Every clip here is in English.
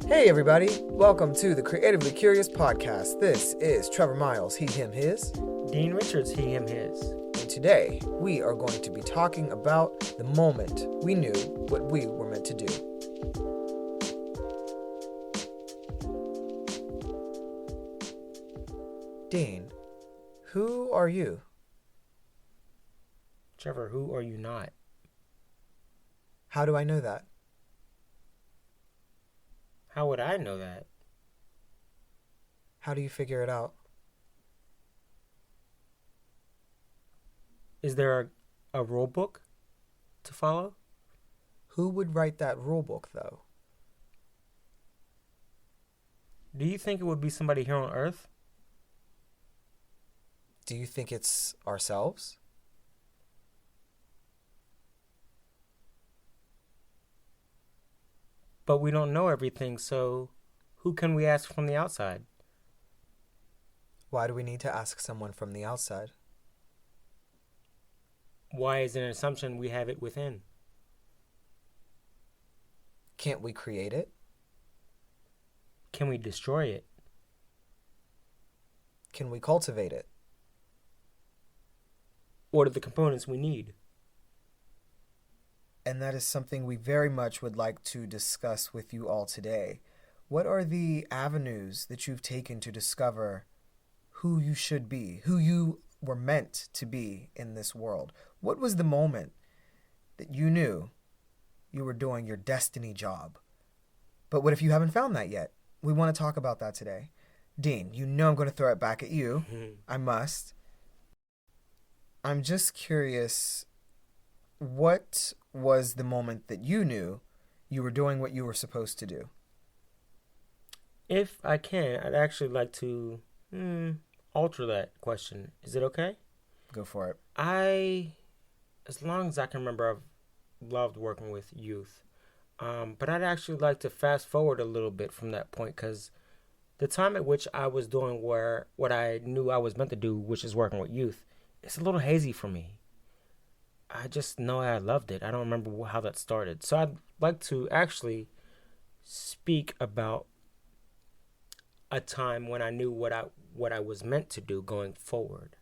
Hey everybody, welcome to the Creatively Curious podcast. This is Trevor Miles, he, him, his. Dean Richards, he, him, his. And today we are going to be talking about the moment we knew what we were meant to do. Dean, who are you? Trevor, who are you not? How do I know that? How would I know that? How do you figure it out? Is there a rule book to follow? Who would write that rule book, though? Do you think it would be somebody here on Earth? Do you think it's ourselves? But we don't know everything, so who can we ask from the outside? Why do we need to ask someone from the outside? Why is it an assumption we have it within? Can't we create it? Can we destroy it? Can we cultivate it? What are the components we need? And that is something we very much would like to discuss with you all today. What are the avenues that you've taken to discover who you should be, who you were meant to be in this world? What was the moment that you knew you were doing your destiny job? But what if you haven't found that yet? We want to talk about that today. Dean, you know I'm going to throw it back at you. I must. I'm just curious, what was the moment that you knew you were doing what you were supposed to do? If I can, I'd actually like to alter that question. Is it okay? Go for it. As long as I can remember, I've loved working with youth. But I'd actually like to fast forward a little bit from that point, because the time at which I was doing what I knew I was meant to do, which is working with youth, it's a little hazy for me. I just know I loved it. I don't remember how that started. So I'd like to actually speak about a time when I knew what I was meant to do going forward.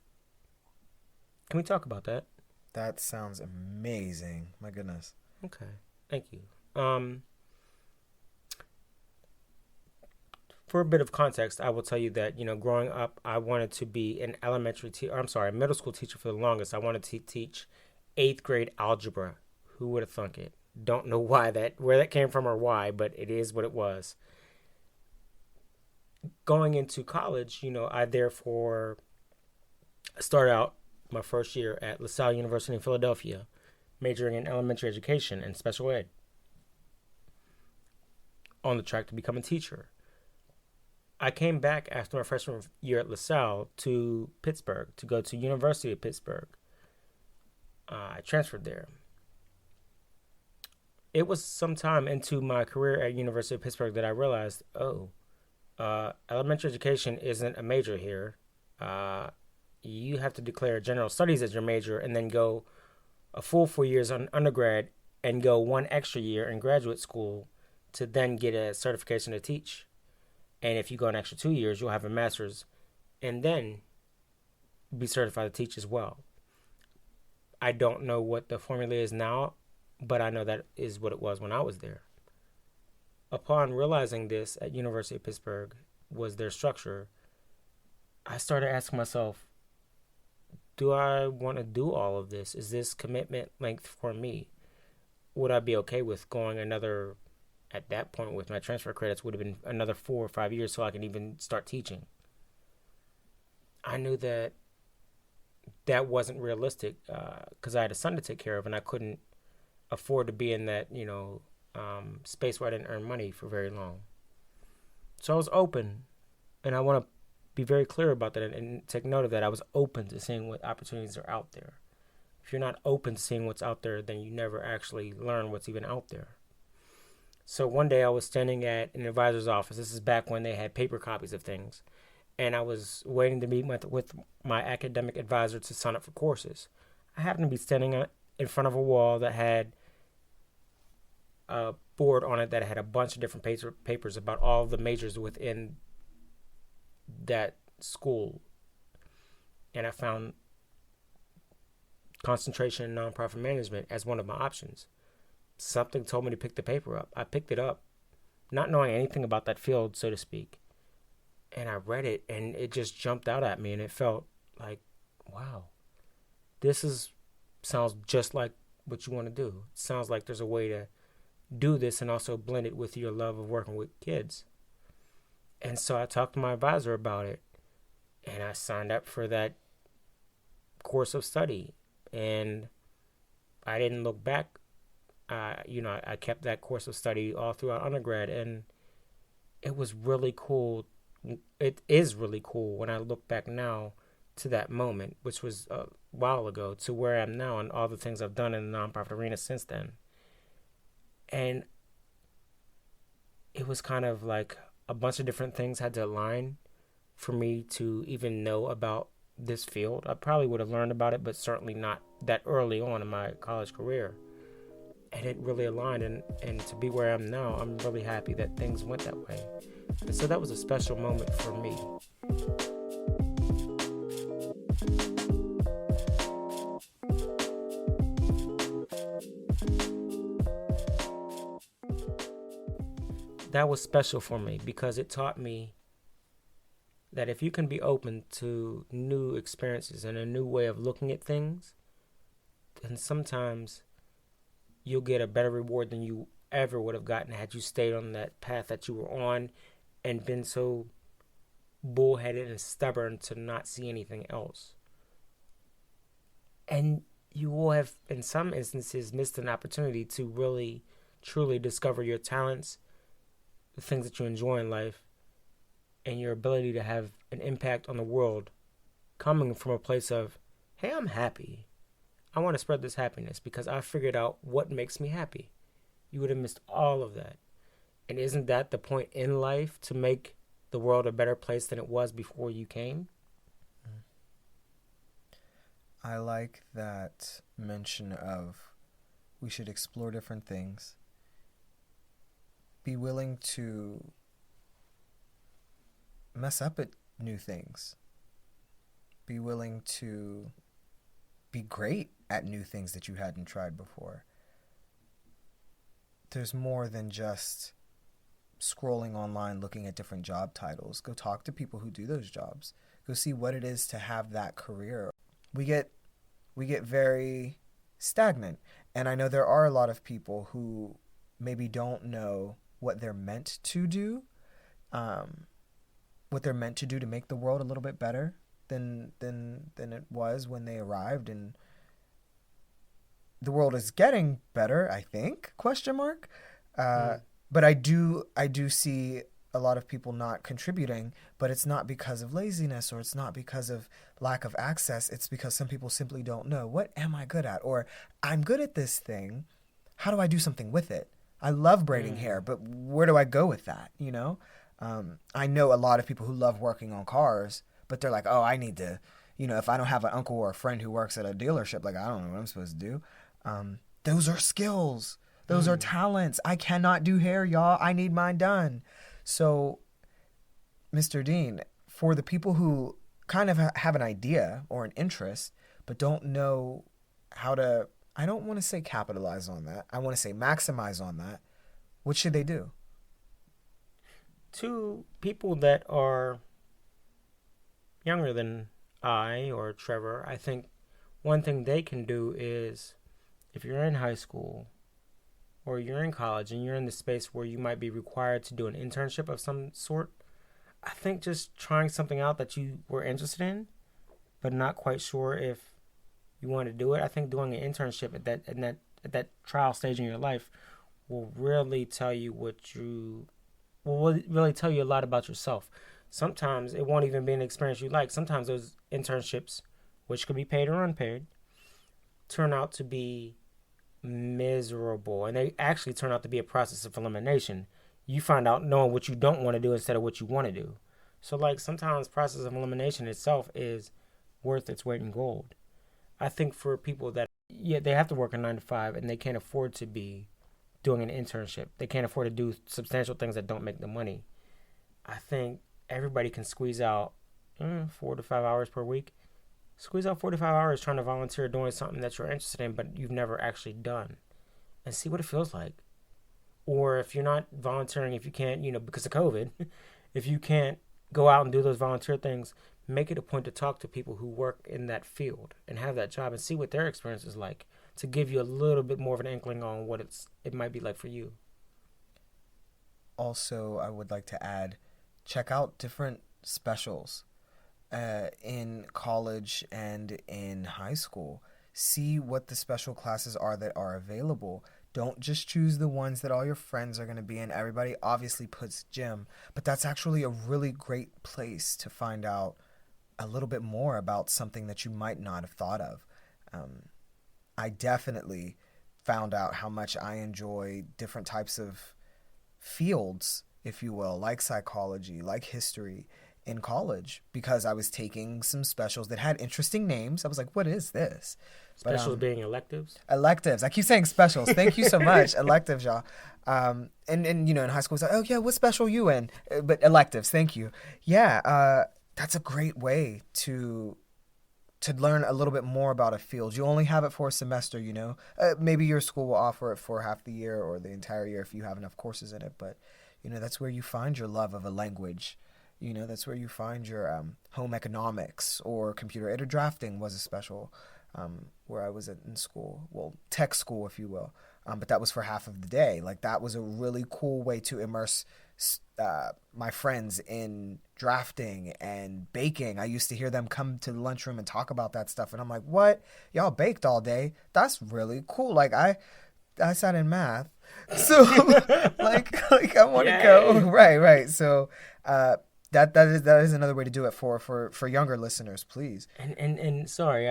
Can we talk about that? That sounds amazing. My goodness. Okay. Thank you. For a bit of context, I will tell you that, growing up, I wanted to be an middle school teacher for the longest. I wanted to teach 8th grade algebra. Who would have thunk it? Don't know where that came from or why, but it is what it was. Going into college, I therefore started out my first year at LaSalle University in Philadelphia, majoring in elementary education and special ed, on the track to become a teacher. I came back after my freshman year at LaSalle to Pittsburgh to go to University of Pittsburgh. I transferred there. It was sometime into my career at University of Pittsburgh that I realized, elementary education isn't a major here. You have to declare general studies as your major and then go a full 4 years on undergrad and go one extra year in graduate school to then get a certification to teach. And if you go an extra 2 years, you'll have a master's and then be certified to teach as well. I don't know what the formula is now, but I know that is what it was when I was there. Upon realizing this at University of Pittsburgh was their structure, I started asking myself, do I want to do all of this? Is this commitment length for me? Would I be okay with going another, at that point with my transfer credits, would have been another 4 or 5 years so I can even start teaching? I knew that wasn't realistic because I had a son to take care of and I couldn't afford to be in that, space where I didn't earn money for very long. So I was open, and I want to be very clear about that and take note of that. I was open to seeing what opportunities are out there. If you're not open to seeing what's out there, then you never actually learn what's even out there. So one day I was standing at an advisor's office. This is back when they had paper copies of things. And I was waiting to meet with my academic advisor to sign up for courses. I happened to be standing in front of a wall that had a board on it that had a bunch of different papers about all the majors within that school, and I found concentration in nonprofit management as one of my options. Something told me to pick the paper up. I picked it up, not knowing anything about that field, so to speak, and I read it, and it just jumped out at me, and it felt like, wow, this is sounds just like what you want to do. It sounds like there's a way to do this and also blend it with your love of working with kids. And so I talked to my advisor about it, and I signed up for that course of study, and I didn't look back. I kept that course of study all throughout undergrad, and it was really cool. It is really cool when I look back now to that moment, which was a while ago, to where I am now and all the things I've done in the nonprofit arena since then. And it was kind of like a bunch of different things had to align for me to even know about this field. I probably would have learned about it, but certainly not that early on in my college career. And it really aligned, and to be where I am now, I'm really happy that things went that way. And so that was a special moment for me. That was special for me because it taught me that if you can be open to new experiences and a new way of looking at things, then sometimes you'll get a better reward than you ever would have gotten had you stayed on that path that you were on and been so bullheaded and stubborn to not see anything else. And you will have, in some instances, missed an opportunity to really, truly discover your talents, the things that you enjoy in life, and your ability to have an impact on the world coming from a place of, hey, I'm happy. I want to spread this happiness because I figured out what makes me happy. You would have missed all of that. And isn't that the point in life, to make the world a better place than it was before you came? I like that mention of we should explore different things, be willing to mess up at new things, be willing to be great at new things that you hadn't tried before. There's more than just scrolling online looking at different job titles. Go talk to people who do those jobs. Go see what it is to have that career. We get very stagnant, and I know there are a lot of people who maybe don't know what they're meant to do, to make the world a little bit better than it was when they arrived. And the world is getting better, I think, question mark. But I do see a lot of people not contributing, but it's not because of laziness or it's not because of lack of access. It's because some people simply don't know, what am I good at? Or I'm good at this thing. How do I do something with it? I love braiding hair, but where do I go with that? I know a lot of people who love working on cars, but they're like, oh, I need to, if I don't have an uncle or a friend who works at a dealership, like, I don't know what I'm supposed to do. Those are skills. Those are talents. I cannot do hair, y'all. I need mine done. So, Mr. Dean, for the people who kind of have an idea or an interest, but don't know how to, I don't want to say capitalize on that. I want to say maximize on that. What should they do? To people that are younger than I or Trevor, I think one thing they can do is, if you're in high school or you're in college and you're in the space where you might be required to do an internship of some sort, I think just trying something out that you were interested in, but not quite sure if you want to do it. I think doing an internship at that trial stage in your life will really tell you really tell you a lot about yourself. Sometimes it won't even be an experience you like. Sometimes those internships, which could be paid or unpaid, turn out to be miserable, and they actually turn out to be a process of elimination. You find out knowing what you don't want to do instead of what you want to do. So like sometimes process of elimination itself is worth its weight in gold. I think for people that they have to work a 9 to 5 and they can't afford to be doing an internship. They can't afford to do substantial things that don't make them money. I think everybody can squeeze out 4 to 5 hours per week. Squeeze out 45 hours trying to volunteer doing something that you're interested in, but you've never actually done, and see what it feels like. Or if you're not volunteering, if you can't, because of COVID, if you can't go out and do those volunteer things, make it a point to talk to people who work in that field and have that job and see what their experience is like, to give you a little bit more of an inkling on what it might be like for you. Also, I would like to add, check out different specials in college and in high school. See what the special classes are that are available. Don't just choose the ones that all your friends are going to be in. Everybody obviously puts gym, but that's actually a really great place to find out a little bit more about something that you might not have thought of. I definitely found out how much I enjoy different types of fields, if you will, like psychology, like history, in college, because I was taking some specials that had interesting names. I was like, what is this? Specials being electives? Electives. I keep saying specials. Thank you so much. Electives, y'all. And in high school, it's like, oh, yeah, what special you in? But electives, thank you. Yeah, that's a great way to learn a little bit more about a field. You only have it for a semester, Maybe your school will offer it for half the year or the entire year if you have enough courses in it. But, that's where you find your love of a language. That's where you find your home economics, or computer-aided drafting was a special where I was in school. Well, tech school, if you will. But that was for half of the day. Like, that was a really cool way to immerse my friends in drafting and baking. I used to hear them come to the lunchroom and talk about that stuff. And I'm like, what? Y'all baked all day? That's really cool. Like, I sat in math. So, like I want to go. Right. So, that is another way to do it for younger listeners, please. And sorry,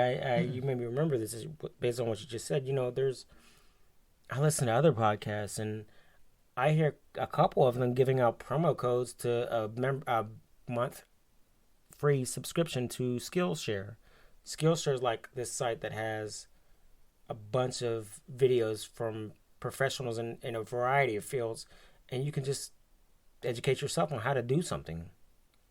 you made me remember this based on what you just said. I listen to other podcasts, and I hear a couple of them giving out promo codes to a month free subscription to Skillshare. Skillshare is like this site that has a bunch of videos from professionals in a variety of fields, and you can just educate yourself on how to do something.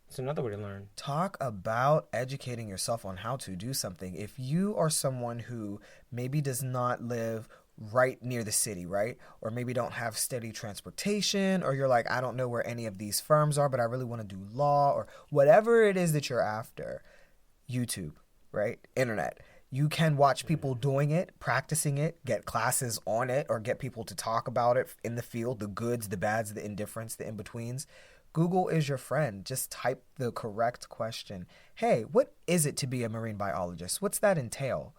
It's another way to learn. Talk about educating yourself on how to do something. If you are someone who maybe does not live right near the city, right? Or maybe don't have steady transportation, or you're like, I don't know where any of these firms are, but I really want to do law, or whatever it is that you're after. YouTube, right? Internet. You can watch people doing it, practicing it, get classes on it, or get people to talk about it in the field, the goods, the bads, the indifference, the in-betweens. Google is your friend. Just type the correct question. Hey, what is it to be a marine biologist? What's that entail?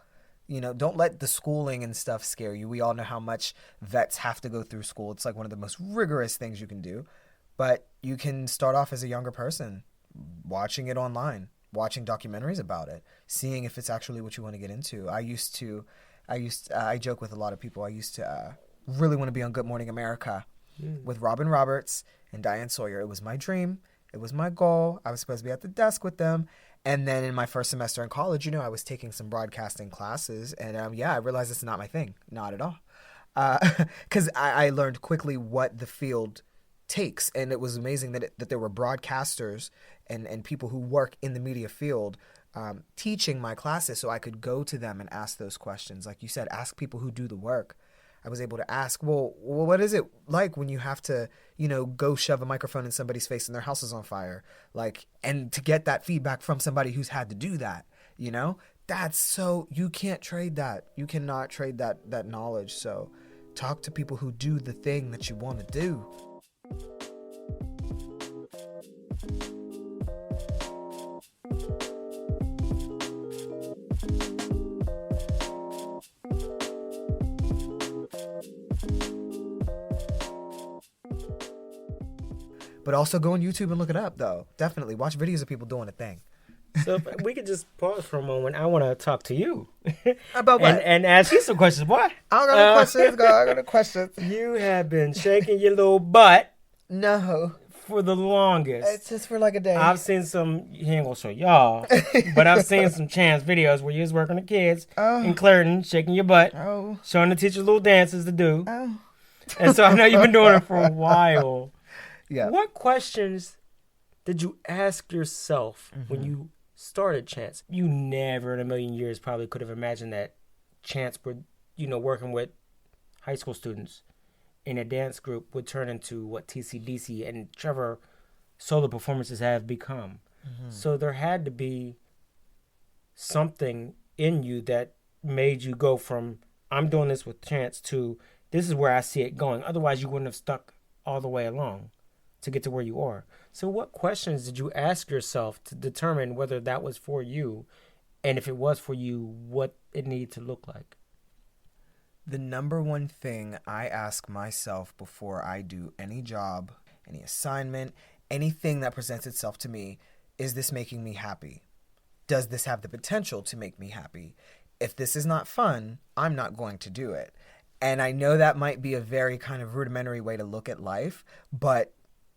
Don't let the schooling and stuff scare you. We all know how much vets have to go through school. It's like one of the most rigorous things you can do. But you can start off as a younger person, watching it online, watching documentaries about it, seeing if it's actually what you want to get into. I joke with a lot of people. I used to really want to be on Good Morning America with Robin Roberts and Diane Sawyer. It was my dream. It was my goal. I was supposed to be at the desk with them. And then in my first semester in college, I was taking some broadcasting classes. And I realized it's not my thing. Not at all. Because I learned quickly what the field takes. And it was amazing that there were broadcasters and people who work in the media field teaching my classes, so I could go to them and ask those questions. Like you said, ask people who do the work. I was able to ask, well, what is it like when you have to, go shove a microphone in somebody's face and their house is on fire? And to get that feedback from somebody who's had to do that, that's so, you can't trade that. You cannot trade that knowledge. So talk to people who do the thing that you want to do. But also go on YouTube and look it up, though. Definitely. Watch videos of people doing a thing. So if we could just pause for a moment. I want to talk to you. About what? And ask you some questions. Boy. I got no questions. I got no questions. You have been shaking your little butt. No. For the longest. It's just for like a day. I've seen some, he ain't gonna show y'all, but I've seen some chance videos where you was working the kids in Clariton, shaking your butt, showing the teachers little dances to do. And so I know you've been doing it for a while. Yeah. What questions did you ask yourself when Mm-hmm. you started Chance? You never in a million years probably could have imagined that Chance would, working with high school students in a dance group would turn into what TCDC and Trevor solo performances have become. Mm-hmm. So there had to be something in you that made you go from I'm doing this with Chance to this is where I see it going. Otherwise, you wouldn't have stuck all the way along to get to where you are. So, what questions did you ask yourself to determine whether that was for you? And if it was for you, what it needed to look like? The number one thing I ask myself before I do any job, any assignment, anything that presents itself to me, is this making me happy? Does this have the potential to make me happy? If this is not fun, I'm not going to do it. And I know that might be a very kind of rudimentary way to look at life, but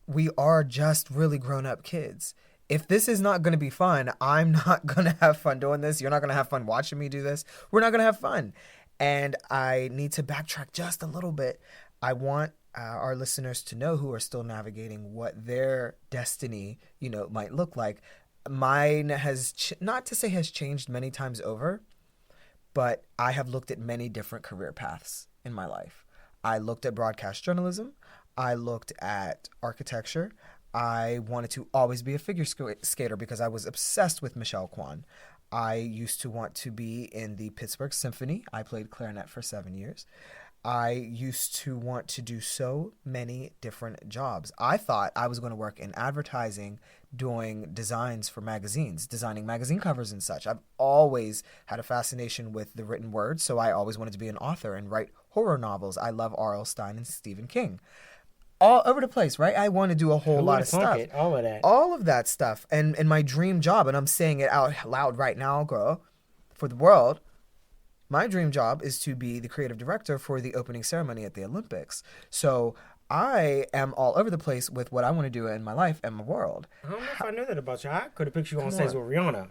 we are just really grown up kids. If this is not going to be fun, I'm not going to have fun doing this. You're not going to have fun watching me do this. We're not going to have fun. And I need to backtrack just a little bit. I want our listeners to know who are still navigating what their destiny, might look like. Mine has, not to say has changed many times over, but I have looked at many different career paths in my life. I looked at broadcast journalism. I looked at architecture. I wanted to always be a figure skater because I was obsessed with Michelle Kwan. I used to want to be in the Pittsburgh Symphony. I played clarinet for 7 years. I used to want to do so many different jobs. I thought I was going to work in advertising, doing designs for magazines, designing magazine covers and such. I've always had a fascination with the written word, so I always wanted to be an author and write horror novels. I love R.L. Stine and Stephen King. All over the place, right? I want to do a whole lot of stuff. All of that. All of that stuff. And my dream job, and I'm saying it out loud right now, girl, for the world, my dream job is to be the creative director for the opening ceremony at the Olympics. So I am all over the place with what I want to do in my life and my world. I don't know if I knew that about you. I could have pictured you on Come stage on. with Rihanna.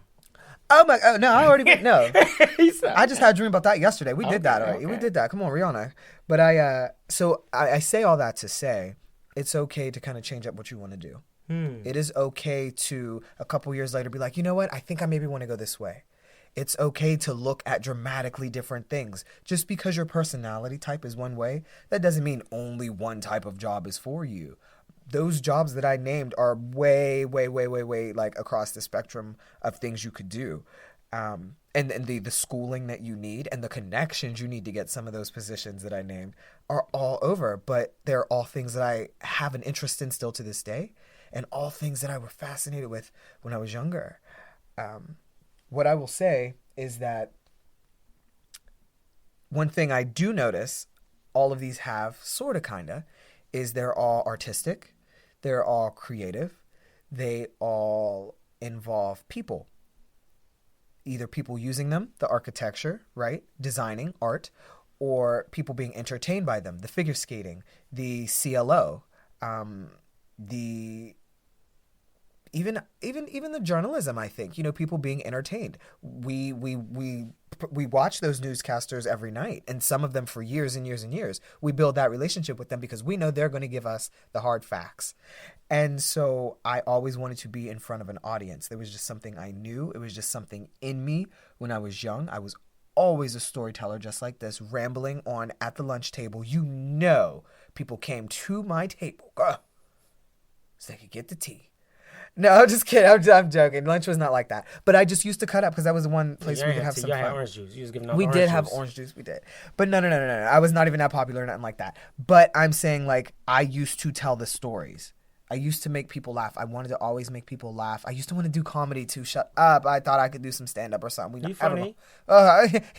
Oh, no, I already, no. I just had a dream about that yesterday. We did that already. Okay. We did that. Come on, Rihanna. But I say all that to say, it's okay to kind of change up what you want to do. It is okay to, a couple years later, be like, you know what? I think I maybe want to go this way. It's okay to look at dramatically different things. Just because your personality type is one way, that doesn't mean only one type of job is for you. Those jobs that I named are way, way, way, way, way like across the spectrum of things you could do. And the schooling that you need and the connections you need to get some of those positions that I named are all over. But they're all things that I have an interest in still to this day, and all things that I were fascinated with when I was younger. What I will say is that one thing I do notice all of these have, sort of, kind of, is they're all artistic, they're all creative, they all involve people. Either people using them, the architecture, right? Designing, art, or people being entertained by them, the figure skating, the CLO, the even the journalism, I think, people being entertained. We watch those newscasters every night, and some of them for years and years and years. We build that relationship with them because we know they're going to give us the hard facts. And so I always wanted to be in front of an audience. There was just something I knew. It was just something in me when I was young. I was always a storyteller just like this, rambling on at the lunch table. People came to my table, girl, so they could get the tea. No, I'm just kidding. I'm joking. Lunch was not like that. But I just used to cut up because that was the one place where we could have some fun. fun. Orange juice. You was giving out We orange did juice. have orange juice. We did. But no. I was not even that popular or nothing like that. But I'm saying, like, I used to tell the stories. I used to make people laugh. I wanted to always make people laugh. I used to want to do comedy too. Shut up. I thought I could do some stand-up or something. You funny.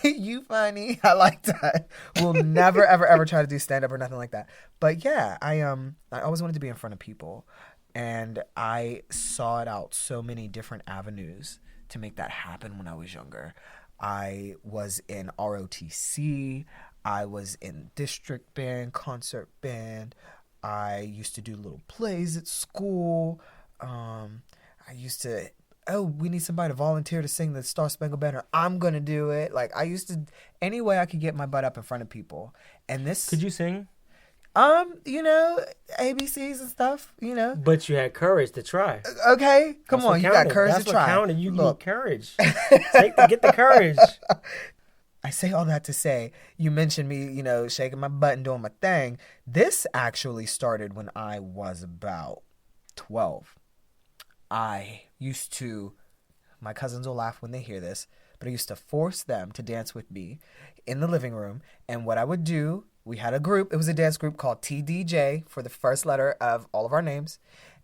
You funny. I like that. We'll never, ever, ever try to do stand-up or nothing like that. But yeah, I always wanted to be in front of people. And I sought out so many different avenues to make that happen when I was younger. I was in ROTC. I was in district band, concert band. I used to do little plays at school. We need somebody to volunteer to sing the Star Spangled Banner. I'm going to do it. Like, I used to, any way I could get my butt up in front of people. And this... Could you sing? You know, ABCs and stuff, you know. But you had courage to try. Okay, come That's what on, you got counted. courage That's to what try. counted. You need Look, courage. Get the courage. I say all that to say, you mentioned me, you know, shaking my butt and doing my thing. This actually started when I was about 12. I used to, my cousins will laugh when they hear this, but I used to force them to dance with me in the living room. And what I would do, we had a group, it was a dance group called TDJ for the first letter of all of our names.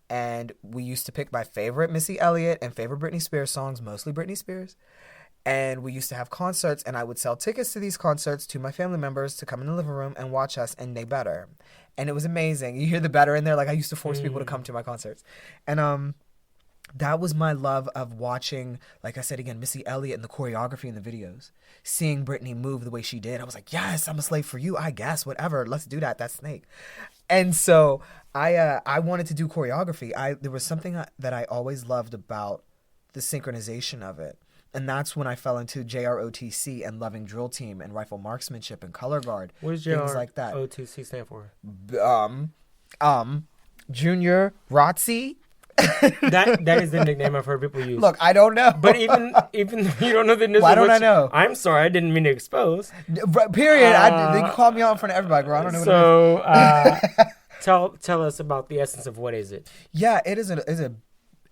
And we used to pick my favorite Missy Elliott and favorite Britney Spears songs, mostly Britney Spears. And we used to have concerts, and I would sell tickets to these concerts to my family members to come in the living room and watch us, and they better. And it was amazing. You hear the better in there, like I used to force people to come to my concerts. And that was my love of watching, like I said again, Missy Elliott and the choreography in the videos. Seeing Britney move the way she did, I was like, yes, I'm a slave for you, I guess, whatever. Let's do that. That's Snake. And so I wanted to do choreography. There was something that I always loved about the synchronization of it. And that's when I fell into JROTC and loving drill team and rifle marksmanship and color guard. What does things like that. JROTC stand for? Junior ROTC. That is the nickname I've heard people use. Look, I don't know. But even if you don't know the news, why don't I know? I'm sorry, I didn't mean to expose. Period. You called me out in front of everybody, girl. I don't know. So, tell us about the essence of what is it? Yeah, it is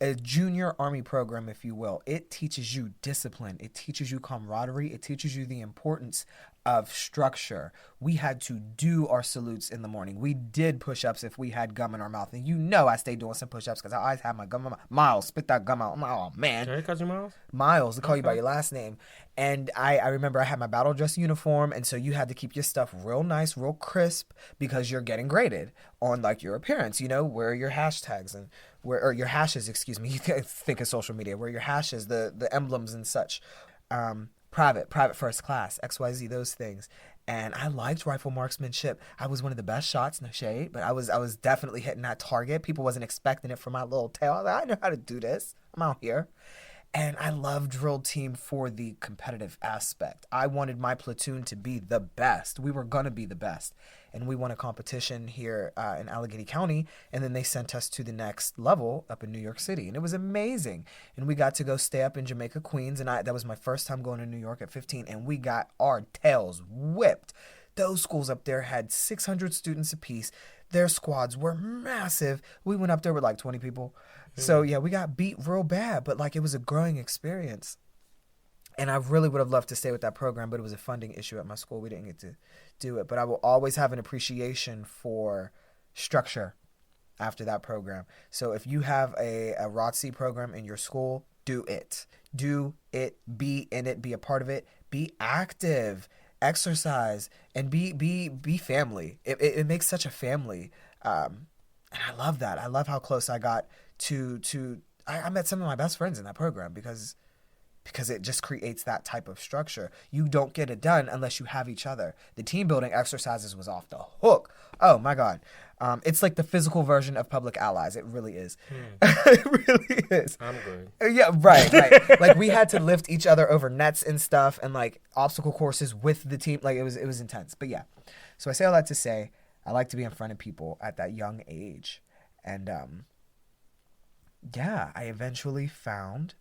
a junior army program, if you will. It teaches you discipline. It teaches you camaraderie. It teaches you the importance of structure. We had to do our salutes in the morning. We did push-ups if we had gum in our mouth. And you know I stayed doing some push-ups because I always had my gum in my mouth. Miles, spit that gum out. Oh, man. Can I call you Miles? Miles, they call you by your last name. And I remember I had my battle dress uniform, and so you had to keep your stuff real nice, real crisp, because you're getting graded on like your appearance. You know, where are your hashtags and or your hashes, excuse me. You think of social media, where your hashes, the emblems and such. Private first class, XYZ, those things. And I liked rifle marksmanship. I was one of the best shots, no shade, but I was definitely hitting that target. People wasn't expecting it from my little tail. I was like, I know how to do this. I'm out here. And I love drill team for the competitive aspect. I wanted my platoon to be the best. We were going to be the best. And we won a competition here in Allegheny County. And then they sent us to the next level up in New York City. And it was amazing. And we got to go stay up in Jamaica, Queens. And that was my first time going to New York at 15. And we got our tails whipped. Those schools up there had 600 students apiece. Their squads were massive. We went up there with like 20 people. So, yeah, we got beat real bad, but, like, it was a growing experience. And I really would have loved to stay with that program, but it was a funding issue at my school. We didn't get to do it. But I will always have an appreciation for structure after that program. So if you have a ROTC program in your school, do it. Do it. Be in it. Be a part of it. Be active. Exercise. And be family. It makes such a family. And I love that. I love how close I got I met some of my best friends in that program because it just creates that type of structure. You don't get it done unless you have each other. The team building exercises was off the hook. Oh my God. It's like the physical version of Public Allies. It really is. It really is. I'm good. Yeah, right. Like we had to lift each other over nets and stuff and like obstacle courses with the team. Like it was intense. But yeah. So I say all that to say, I like to be in front of people at that young age. And yeah, I eventually found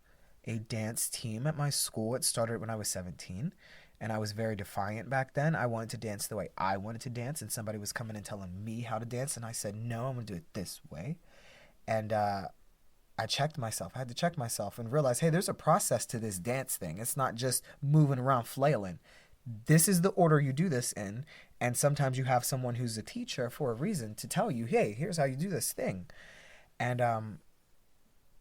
a dance team at my school. It started when I was 17, and I was very defiant back then. I wanted to dance the way I wanted to dance, and somebody was coming and telling me how to dance, and I said, no, I'm going to do it this way. And I checked myself. I had to check myself and realize, hey, there's a process to this dance thing. It's not just moving around flailing. This is the order you do this in, and sometimes you have someone who's a teacher for a reason to tell you, hey, here's how you do this thing. And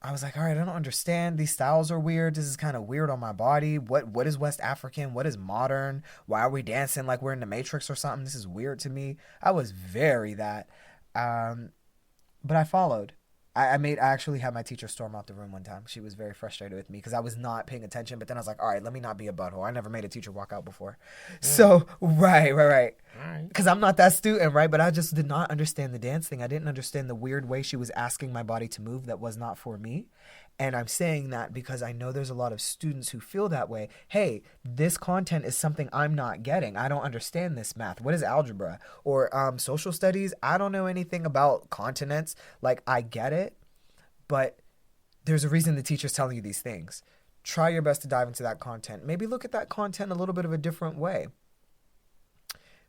I was like, all right, I don't understand. These styles are weird. This is kind of weird on my body. What is West African? What is modern? Why are we dancing like we're in the Matrix or something? This is weird to me. I was very that. But I followed. I actually had my teacher storm out the room one time. She was very frustrated with me because I was not paying attention. But then I was like, all right, let me not be a butthole. I never made a teacher walk out before. So, right. Because I'm not that student, right? But I just did not understand the dance thing. I didn't understand the weird way she was asking my body to move that was not for me. And I'm saying that because I know there's a lot of students who feel that way. Hey, this content is something I'm not getting. I don't understand this math. What is algebra? Or social studies? I don't know anything about continents. Like, I get it, but there's a reason the teacher's telling you these things. Try your best to dive into that content. Maybe look at that content a little bit of a different way.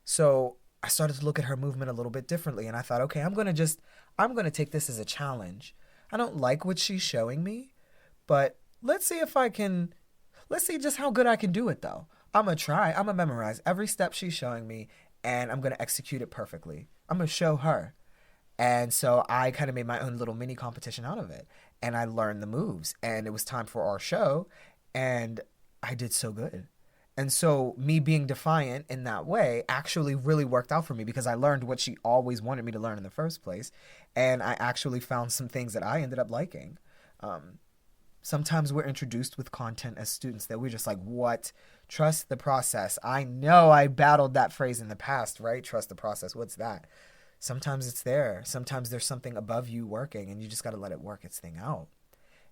So I started to look at her movement a little bit differently. And I thought, okay, I'm going to take this as a challenge. I don't like what she's showing me, but let's see just how good I can do it though. I'm going to try. I'm going to memorize every step she's showing me, and I'm going to execute it perfectly. I'm going to show her. And so I kind of made my own little mini competition out of it. And I learned the moves. And it was time for our show. And I did so good. And so me being defiant in that way actually really worked out for me, because I learned what she always wanted me to learn in the first place. And I actually found some things that I ended up liking. Sometimes we're introduced with content as students that we're just like, what? Trust the process. I know I battled that phrase in the past, right? Trust the process. What's that? Sometimes it's there. Sometimes there's something above you working, and you just got to let it work its thing out.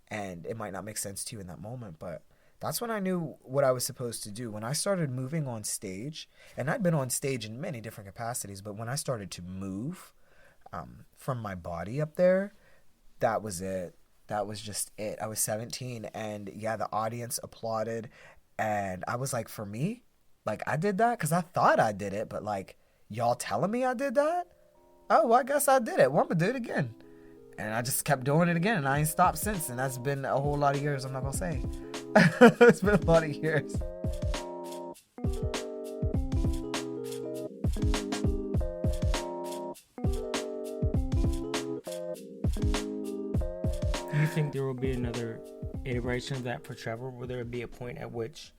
And it might not make sense to you in that moment, but that's when I knew what I was supposed to do. When I started moving on stage, and I'd been on stage in many different capacities, but when I started to move from my body up there, that was it. That was just it. I was 17, and yeah, the audience applauded. And I was like, for me, like, I did that because I thought I did it, but like, y'all telling me I did that? Oh, well, I guess I did it. Well, I'm going to do it again. And I just kept doing it again, and I ain't stopped since. And that's been a whole lot of years, I'm not going to say. It's been a lot of years. Do you think there will be another iteration of that for Trevor? Will there be a point at which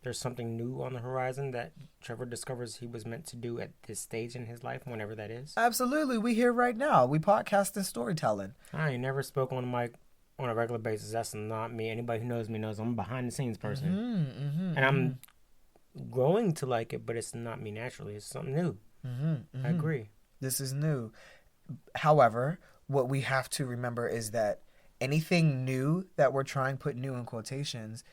there's something new on the horizon that Trevor discovers he was meant to do at this stage in his life, whenever that is? Absolutely. We here right now. We podcast and storytelling. I ain't never spoke on the mic on a regular basis. That's not me. Anybody who knows me knows I'm a behind the scenes person. And I'm growing to like it, but it's not me naturally. It's something new. I agree. This is new. However, what we have to remember is that anything new that we're trying to put new in quotations,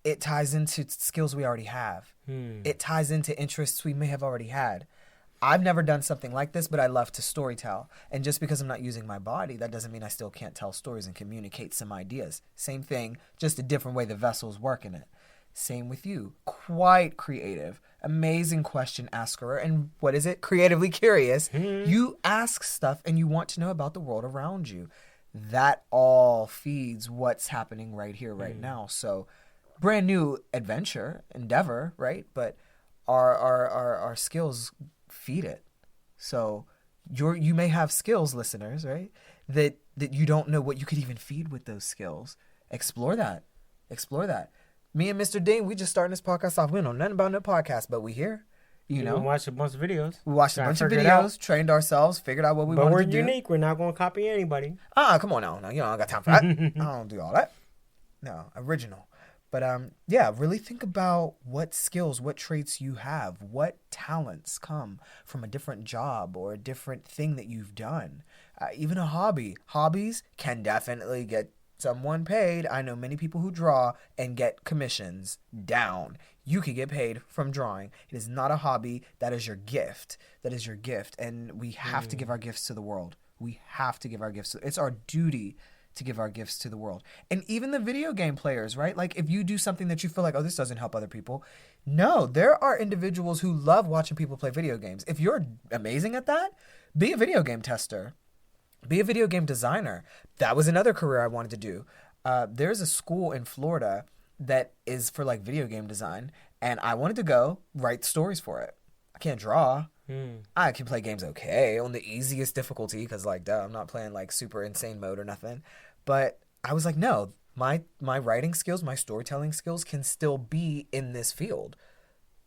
it ties into skills we already have. It ties into interests we may have already had. I've never done something like this, but I love to storytell. And just because I'm not using my body, that doesn't mean I still can't tell stories and communicate some ideas. Same thing, just a different way the vessel's working it. Same with you. Quite creative. Amazing question asker. And what is it? Creatively curious. You ask stuff and you want to know about the world around you. That all feeds what's happening right here, right now. So brand new endeavor, right? But our skills feed it. So you may have skills, listeners, right? That you don't know what you could even feed with those skills. Explore that. Me and Mr. Dean, we just starting this podcast off. We don't know nothing about no podcast, but we here. You know, we watched a bunch of videos. We watched a bunch of videos, trained ourselves, figured out what we wanted to do. But we're unique. We're not going to copy anybody. Come on now. No, you know, I got time for that. I don't do all that. No, original. But yeah, really think about what skills, what traits you have, what talents come from a different job or a different thing that you've done. Even a hobby. Hobbies can definitely get someone paid. I know many people who draw and get commissions down. You can get paid from drawing. It is not a hobby. That is your gift. And we have to give our gifts to the world. It's our duty to give our gifts to the world. And even the video game players, right? Like, if you do something that you feel like, oh, this doesn't help other people. No, there are individuals who love watching people play video games. If you're amazing at that, be a video game tester. Be a video game designer. That was another career I wanted to do. There's a school in Florida that is for like video game design, and I wanted to go write stories for it. I can't draw. I can play games okay on the easiest difficulty because, like, duh, I'm not playing like super insane mode or nothing. But I was like, no, my writing skills, my storytelling skills can still be in this field.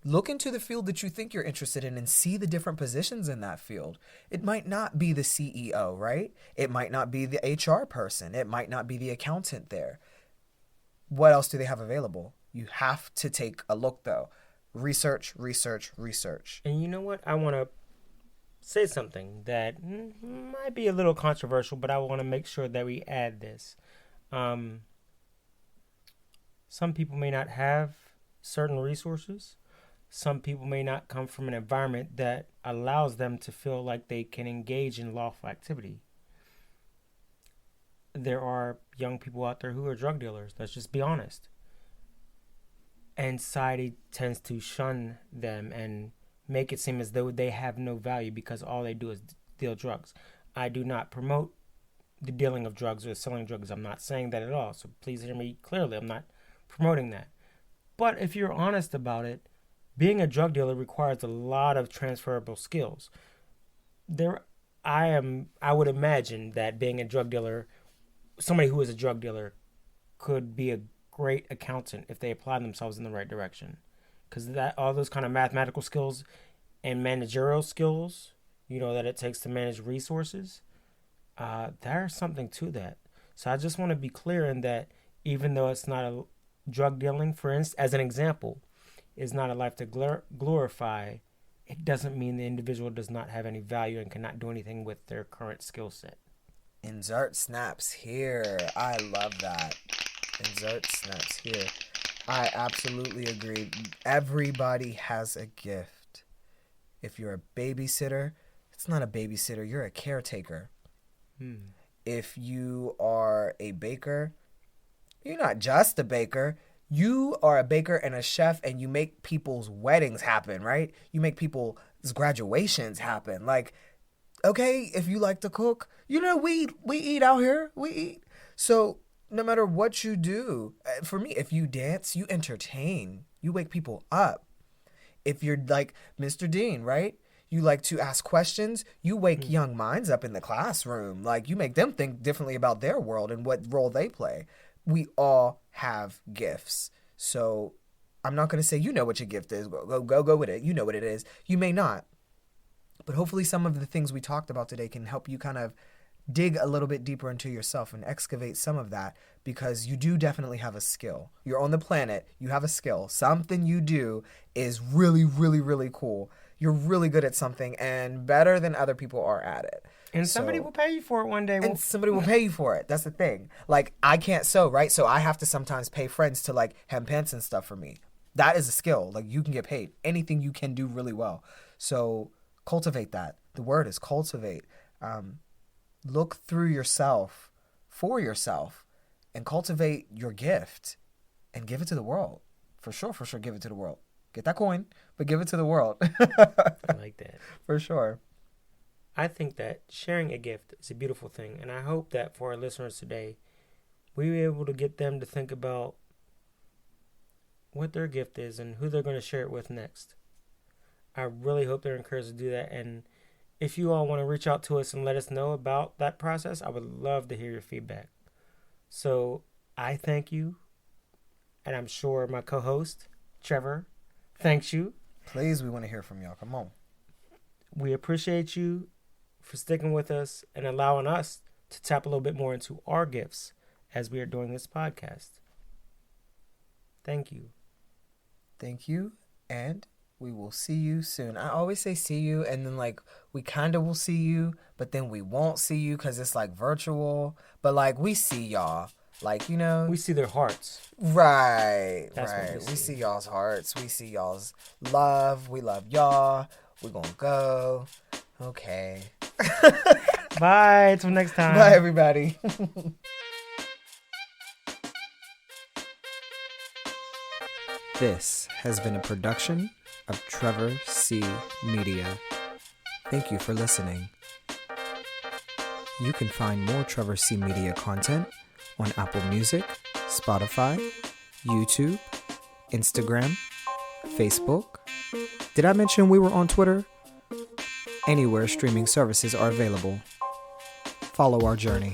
Look into the field that you think you're interested in and see the different positions in that field. It might not be the CEO, right? It might not be the HR person. It might not be the accountant there. What else do they have available? You have to take a look, though. Research. And you know what? I want to say something that might be a little controversial, but I want to make sure that we add this. Um, some people may not have certain resources. Some people may not come from an environment that allows them to feel like they can engage in lawful activity. There are young people out there who are drug dealers. Let's just be honest. And society tends to shun them and make it seem as though they have no value because all they do is deal drugs. I do not promote the dealing of drugs or selling drugs. I'm not saying that at all. So please hear me clearly. I'm not promoting that. But if you're honest about it, being a drug dealer requires a lot of transferable skills. I would imagine that being a drug dealer, somebody who is a drug dealer could be a great accountant if they apply themselves in the right direction. Because that all those kind of mathematical skills and managerial skills, that it takes to manage resources, there's something to that. So I just want to be clear in that even though it's not a drug dealing, for instance, as an example, is not a life to glorify, it doesn't mean the individual does not have any value and cannot do anything with their current skill set. Insert snaps here. I love that. Insert snaps here. I absolutely agree. Everybody has a gift. If you're a babysitter, it's not a babysitter. You're a caretaker. If you are a baker, you're not just a baker. You are a baker and a chef, and you make people's weddings happen, right? You make people's graduations happen. Like, okay, if you like to cook, we eat out here. We eat. So no matter what you do, for me, if you dance, you entertain. You wake people up. If you're like Mr. Dean, right? You like to ask questions. You wake young minds up in the classroom. Like, you make them think differently about their world and what role they play. We all have gifts. So I'm not going to say you know what your gift is. Go with it. You know what it is. You may not. But hopefully some of the things we talked about today can help you kind of dig a little bit deeper into yourself and excavate some of that, because you do definitely have a skill. You're on the planet. You have a skill. Something you do is really, really, really cool. You're really good at something and better than other people are at it. And somebody will pay you for it one day. And somebody will pay you for it. That's the thing. Like, I can't sew, right? So I have to sometimes pay friends to, like, hem pants and stuff for me. That is a skill. Like, you can get paid. Anything you can do really well. So cultivate that. The word is cultivate. Look through yourself, for yourself, and cultivate your gift and give it to the world. For sure, give it to the world. Get that coin, but give it to the world. I like that. For sure. I think that sharing a gift is a beautiful thing, and I hope that for our listeners today, we were able to get them to think about what their gift is and who they're going to share it with next. I really hope they're encouraged to do that, and if you all want to reach out to us and let us know about that process, I would love to hear your feedback. So I thank you, and I'm sure my co-host, Trevor, thanks you. Please, we want to hear from y'all. Come on. We appreciate you for sticking with us and allowing us to tap a little bit more into our gifts as we are doing this podcast. Thank you. Thank you, and we will see you soon. I always say see you, and then, like, we kind of will see you, but then we won't see you because it's, like, virtual. But, like, we see y'all. Like, we see their hearts. Right. That's right. what We see y'all's hearts. We see y'all's love. We love y'all. We're going to go. Okay. Bye. Until next time. Bye, everybody. This has been a production of Trevor C. Media. Thank you for listening. You can find more Trevor C. Media content on Apple Music, Spotify, YouTube, Instagram, Facebook. Did I mention we were on Twitter? Anywhere streaming services are available. Follow our journey.